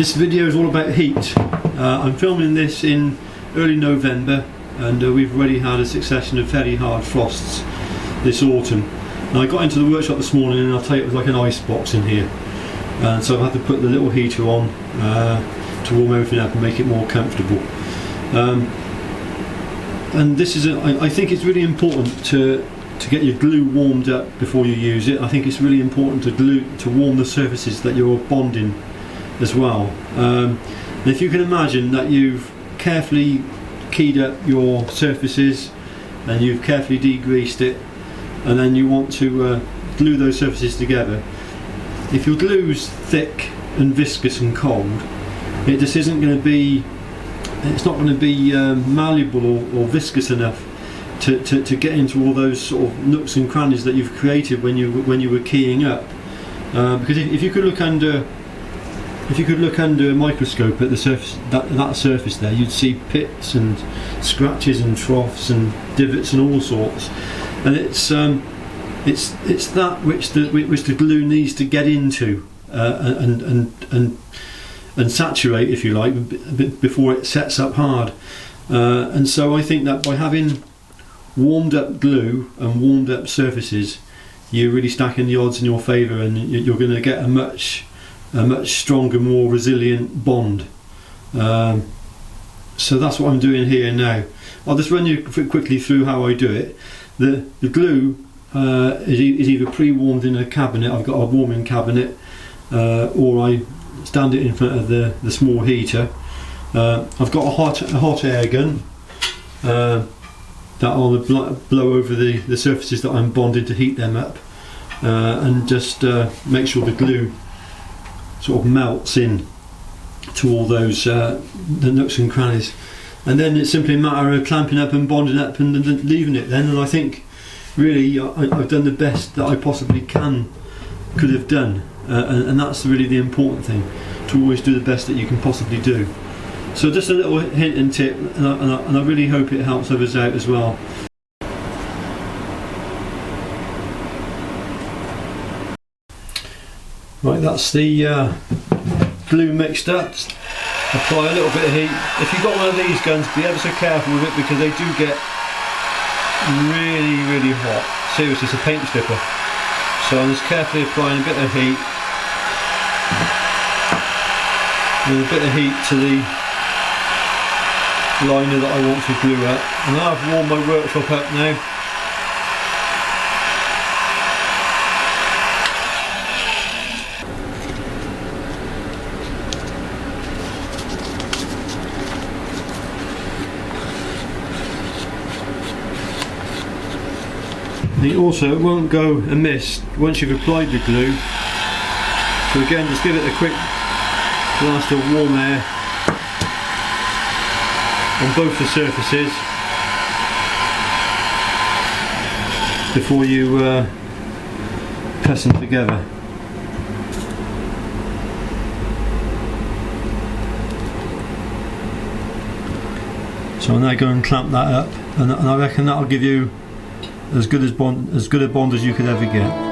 This video is all about heat. I'm filming this in early November, and we've already had a succession of very hard frosts this autumn. And I got into the workshop this morning and I'll tell you it was like an ice box in here. And so I've had to put the little heater on to warm everything up and make it more comfortable. And this is, I think it's really important to get your glue warmed up before you use it. I think it's really important to warm the surfaces that you're bonding as well. And if you can imagine that you've carefully keyed up your surfaces and you've carefully degreased it, and then you want to glue those surfaces together. If your glue's thick and viscous and cold, it just isn't going to be, it's not going to be malleable or viscous enough to get into all those sort of nooks and crannies that you've created when you were keying up. Because if you could look under a microscope at the surface, that surface there, you'd see pits and scratches and troughs and divots and all sorts. And it's that which the glue needs to get into and saturate, if you like, before it sets up hard. And so I think that by having warmed up glue and warmed up surfaces, you're really stacking the odds in your favour, and you're going to get a much stronger, more resilient bond. So that's what I'm doing here now. I'll just run you quickly through how I do it. The glue is either pre-warmed in a cabinet. I've got a warming cabinet, or I stand it in front of the small heater. I've got a hot air gun that I'll blow over the surfaces that I'm bonding to heat them up, and just make sure the glue sort of melts in to all those the nooks and crannies, and then it's simply a matter of clamping up and bonding up and leaving it then. And I think really I've done the best that I possibly could have done, and that's really the important thing, to always do the best that you can possibly do. So just a little hint and tip, and I really hope it helps others out as well. Right, that's the glue mixed up. Apply a little bit of heat. If you've got one of these guns, be ever so careful with it, because they do get really hot. Seriously, it's a paint stripper. So I'm just carefully applying a bit of heat, and a bit of heat to the liner that I want to glue up. And I've warmed my workshop up now. Also, it won't go amiss once you've applied the glue. So again, just give it a quick blast of warm air on both the surfaces before you press them together. So I'm now going to clamp that up, and I reckon that'll give you as good a bond as you could ever get.